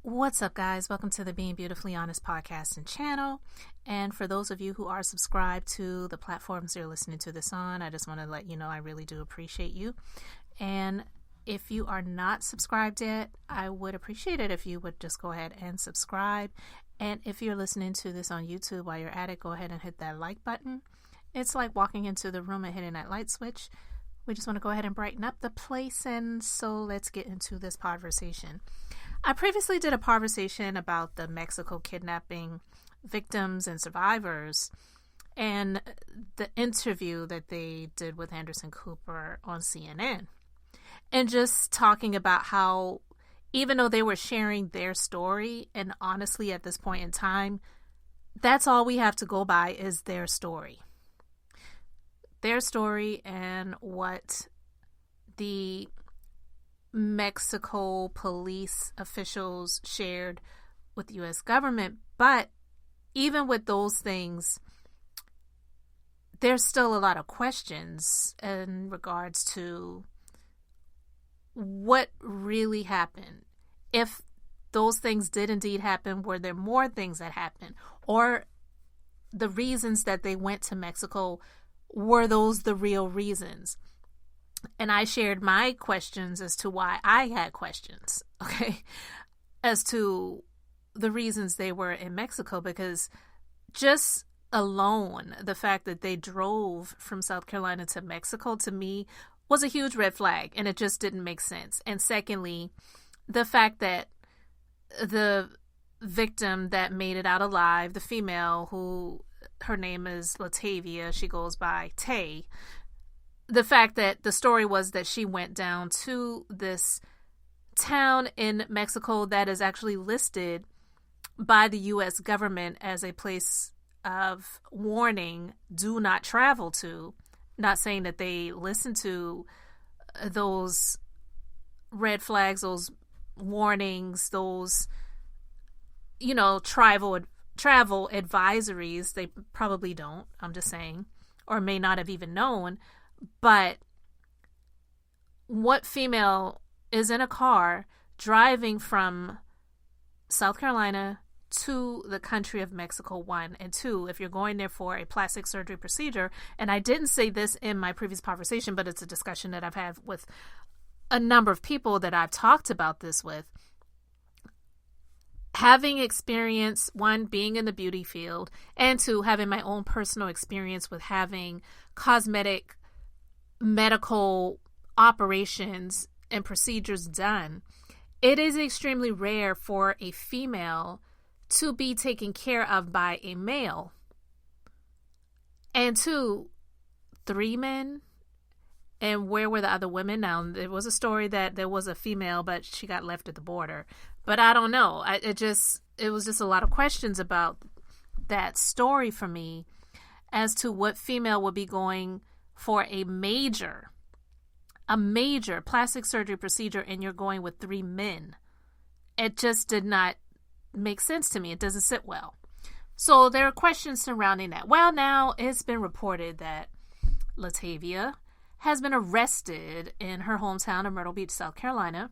What's up, guys? Welcome to the Being Beautifully Honest podcast and channel. And for those of you who are subscribed to the platforms you're listening to this on, I just want to let you know I really do appreciate you. And if you are not subscribed yet, I would appreciate it if you would just go ahead and subscribe. And if you're listening to this on YouTube while you're at it, go ahead and hit that like button. It's like walking into the room and hitting that light switch. We just want to go ahead and brighten up the place. And so let's get into this conversation. I previously did a conversation about the Mexico kidnapping victims and survivors and the interview that they did with Anderson Cooper on CNN. And just talking about how even though they were sharing their story, and honestly at this point in time, that's all we have to go by is their story. Their story and what the Mexico police officials shared with the U.S. government. But even with those things, there's still a lot of questions in regards to what really happened. If those things did indeed happen, were there more things that happened? Or the reasons that they went to Mexico, were those the real reasons? And I shared my questions as to why I had questions, okay, as to the reasons they were in Mexico, because just alone, the fact that they drove from South Carolina to Mexico, to me, was a huge red flag, and it just didn't make sense. And secondly, the fact that the victim that made it out alive, the female who, her name is LaTavia, she goes by Tay, the fact that the story was that she went down to this town in Mexico that is actually listed by the U.S. government as a place of warning, do not travel to. Not saying that they listen to those red flags, those warnings, those, travel advisories. They probably don't, I'm just saying, or may not have even known. But what female is in a car driving from South Carolina to the country of Mexico, one, and two, if you're going there for a plastic surgery procedure, and I didn't say this in my previous conversation, but it's a discussion that I've had with a number of people that I've talked about this with, having experience, one, being in the beauty field, and two, having my own personal experience with having cosmetic medical operations and procedures done, it is extremely rare for a female to be taken care of by a male. And two, 3 men. And where were the other women? Now, there was a story that there was a female, but she got left at the border. But I don't know. It was just a lot of questions about that story for me as to what female would be going for a major plastic surgery procedure, and you're going with 3 men. It just did not make sense to me. It doesn't sit well. So there are questions surrounding that. Well, now it's been reported that LaTavia has been arrested in her hometown of Myrtle Beach, South Carolina,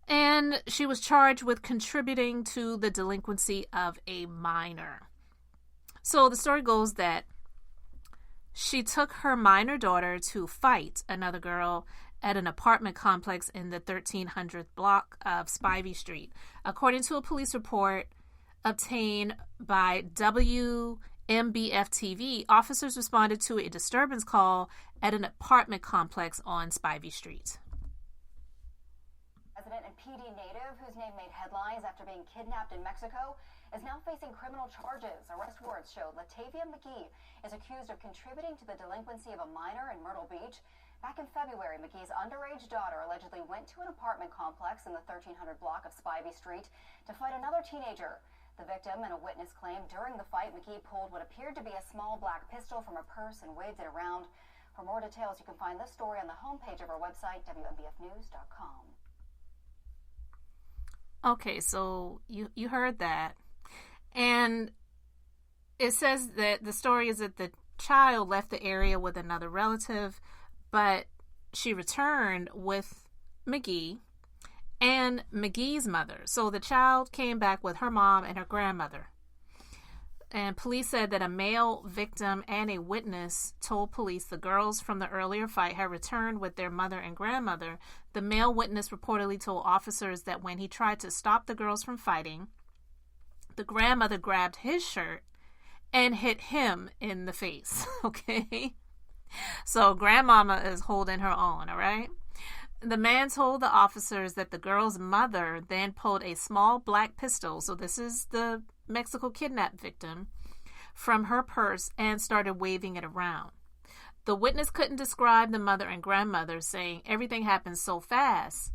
and she was charged with contributing to the delinquency of a minor. So the story goes that she took her minor daughter to fight another girl at an apartment complex in the 1300th block of Spivey Street. According to a police report obtained by WMBF-TV, officers responded to a disturbance call at an apartment complex on Spivey Street. Resident and PD native whose name made headlines after being kidnapped in Mexico is now facing criminal charges. Arrest warrants show LaTavia McGee is accused of contributing to the delinquency of a minor in Myrtle Beach. Back in February, McGee's underage daughter allegedly went to an apartment complex in the 1300 block of Spivey Street to fight another teenager. The victim and a witness claimed during the fight, McGee pulled what appeared to be a small black pistol from her purse and waved it around. For more details, you can find this story on the homepage of our website, WMBFnews.com. Okay, so you heard that. And it says that the story is that the child left the area with another relative, but she returned with McGee, and McGee's mother. So the child came back with her mom and her grandmother. And police said that a male victim and a witness told police the girls from the earlier fight had returned with their mother and grandmother. The male witness reportedly told officers that when he tried to stop the girls from fighting, the grandmother grabbed his shirt and hit him in the face. Okay? So grandmama is holding her own, all right? The man told the officers that the girl's mother then pulled a small black pistol, so this is the Mexico kidnap victim, from her purse and started waving it around. The witness couldn't describe the mother and grandmother, saying everything happened so fast,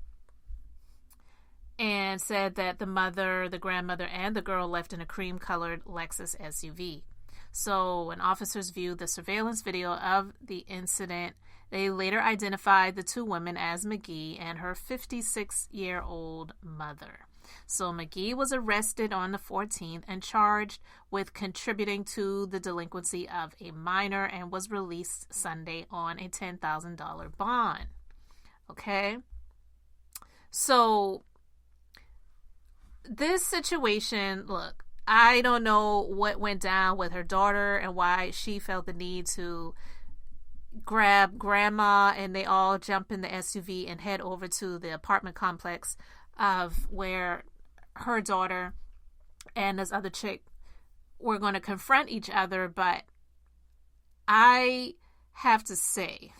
and said that the mother, the grandmother, and the girl left in a cream-colored Lexus SUV. So when officers viewed the surveillance video of the incident, they later identified the two women as McGee and her 56-year-old mother. So McGee was arrested on the 14th and charged with contributing to the delinquency of a minor and was released Sunday on a $10,000 bond. Okay? So this situation, look, I don't know what went down with her daughter and why she felt the need to grab grandma and they all jump in the SUV and head over to the apartment complex of where her daughter and this other chick were going to confront each other. But I have to say,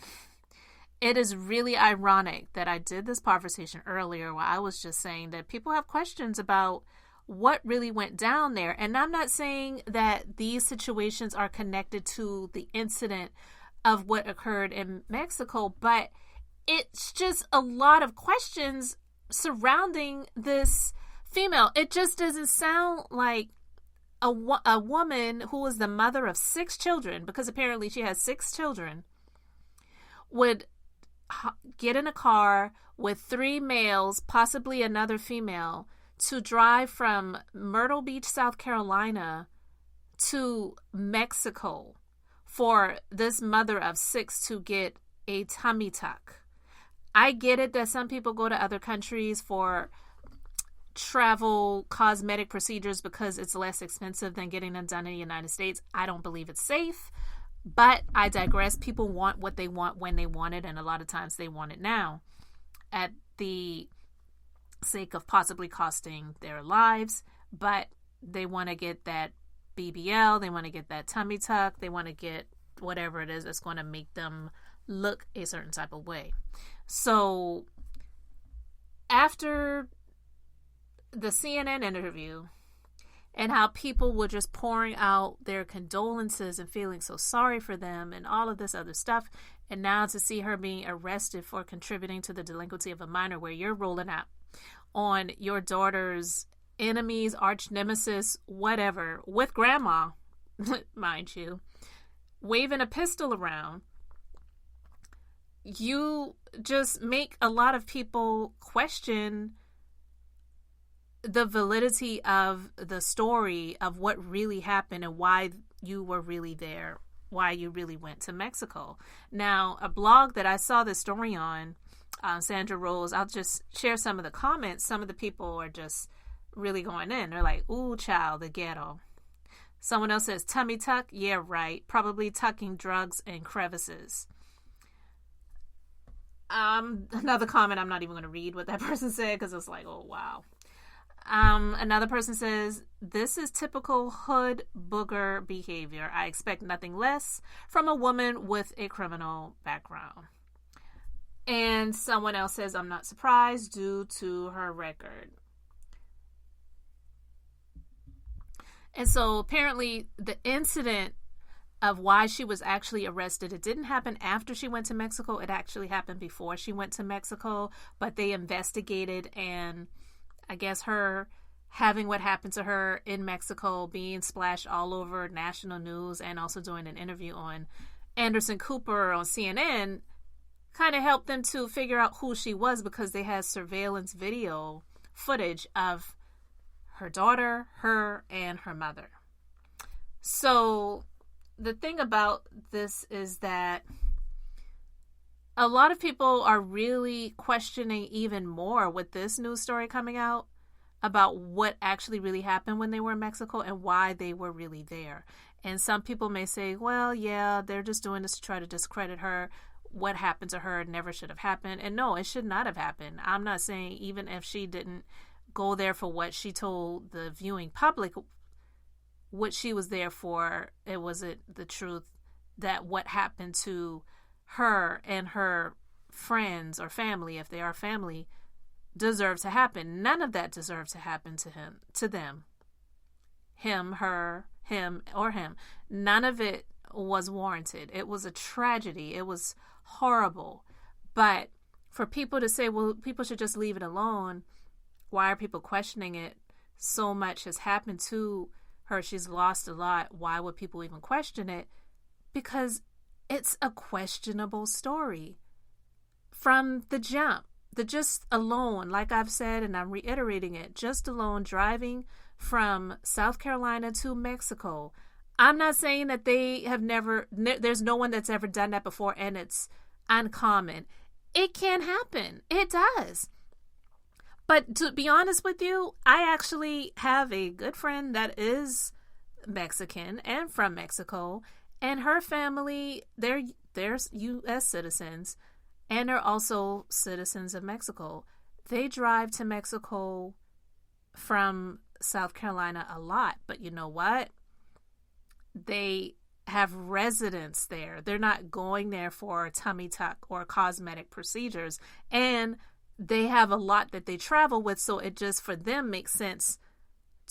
it is really ironic that I did this conversation earlier where I was just saying that people have questions about what really went down there. And I'm not saying that these situations are connected to the incident of what occurred in Mexico, but it's just a lot of questions surrounding this female. It just doesn't sound like a woman who is the mother of 6 children, because apparently she has 6 children, would get in a car with 3 males, possibly another female, to drive from Myrtle Beach, South Carolina to Mexico for this mother of 6 to get a tummy tuck. I get it that some people go to other countries for travel cosmetic procedures because it's less expensive than getting them done in the United States. I don't believe it's safe, but I digress. People want what they want when they want it, and a lot of times they want it now at the sake of possibly costing their lives, but they want to get that BBL, they want to get that tummy tuck, they want to get whatever it is that's going to make them look a certain type of way. So after the CNN interview and how people were just pouring out their condolences and feeling so sorry for them and all of this other stuff, and now to see her being arrested for contributing to the delinquency of a minor, where you're rolling out on your daughter's enemies, arch nemesis, whatever, with grandma, mind you, waving a pistol around, you just make a lot of people question the validity of the story of what really happened and why you were really there, why you really went to Mexico. Now, a blog that I saw this story on, Sandra Rose, I'll just share some of the comments. Some of the people are just really going in. They're like, ooh, child, the ghetto. Someone else says, tummy tuck? Yeah, right. Probably tucking drugs in crevices. Another comment, I'm not even going to read what that person said because it's like, oh, wow. Another person says, this is typical hood booger behavior. I expect nothing less from a woman with a criminal background. And someone else says, I'm not surprised due to her record. And so apparently the incident of why she was actually arrested, it didn't happen after she went to Mexico. It actually happened before she went to Mexico, but they investigated, and I guess her having what happened to her in Mexico being splashed all over national news and also doing an interview on Anderson Cooper on CNN kind of helped them to figure out who she was, because they had surveillance video footage of her daughter, her, and her mother. So the thing about this is that a lot of people are really questioning even more with this news story coming out about what actually really happened when they were in Mexico and why they were really there. And some people may say, well, yeah, they're just doing this to try to discredit her. What happened to her never should have happened. And no, it should not have happened. I'm not saying even if she didn't go there for what she told the viewing public, what she was there for, it wasn't the truth that what happened to her and her friends or family, if they are family, deserve to happen. None of that deserves to happen to them. Him, her, him, or him. None of it was warranted. It was a tragedy. It was horrible. But for people to say, well, people should just leave it alone, why are people questioning it? So much has happened to her. She's lost a lot. Why would people even question it? Because it's a questionable story from the jump. The just alone, like I've said, and I'm reiterating it, just alone driving from South Carolina to Mexico. I'm not saying that they have there's no one that's ever done that before and it's uncommon. It can happen. It does. But to be honest with you, I actually have a good friend that is Mexican and from Mexico, and her family, they're U.S. citizens, and they're also citizens of Mexico. They drive to Mexico from South Carolina a lot, but you know what? They have residence there. They're not going there for tummy tuck or cosmetic procedures, and they have a lot that they travel with, so it just for them makes sense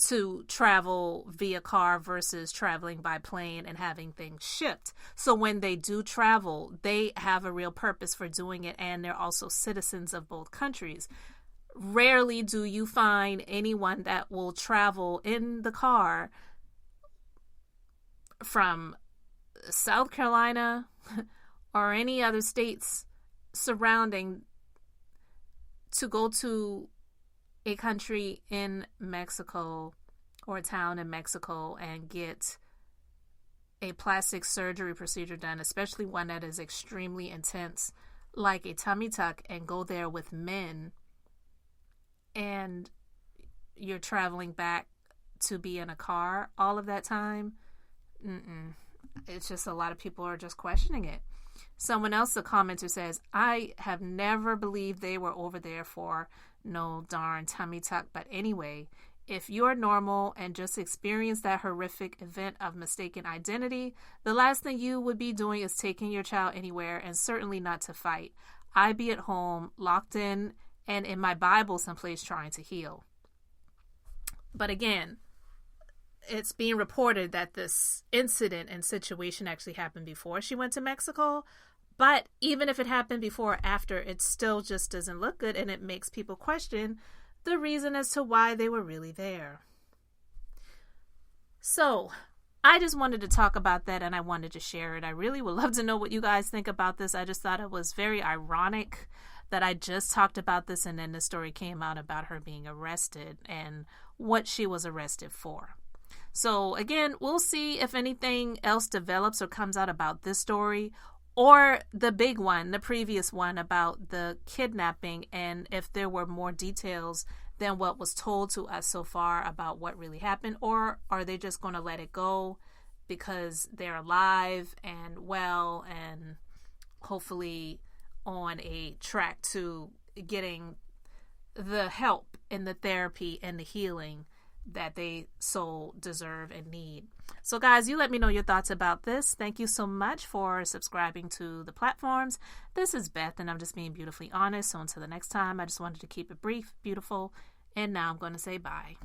to travel via car versus traveling by plane and having things shipped. So when they do travel, they have a real purpose for doing it, and they're also citizens of both countries. Rarely do you find anyone that will travel in the car from South Carolina or any other states surrounding to go to a country in Mexico or a town in Mexico and get a plastic surgery procedure done, especially one that is extremely intense, like a tummy tuck, and go there with men, and you're traveling back to be in a car all of that time. It's just a lot of people are just questioning it. Someone else, a commenter, says, I have never believed they were over there for no darn tummy tuck. But anyway, if you're normal and just experienced that horrific event of mistaken identity, the last thing you would be doing is taking your child anywhere, and certainly not to fight. I'd be at home, locked in, and in my Bible someplace trying to heal. But again, it's being reported that this incident and situation actually happened before she went to Mexico. But even if it happened before or after, it still just doesn't look good, and it makes people question the reason as to why they were really there. So I just wanted to talk about that, and I wanted to share it. I really would love to know what you guys think about this. I just thought it was very ironic that I just talked about this, and then the story came out about her being arrested and what she was arrested for. So again, we'll see if anything else develops or comes out about this story, or the big one, the previous one about the kidnapping, and if there were more details than what was told to us so far about what really happened, or are they just going to let it go because they're alive and well and hopefully on a track to getting the help and the therapy and the healing that they so deserve and need. So guys, you let me know your thoughts about this. Thank you so much for subscribing to the platforms. This is Beth, and I'm just being beautifully honest. So until the next time, I just wanted to keep it brief, beautiful, and now I'm going to say bye.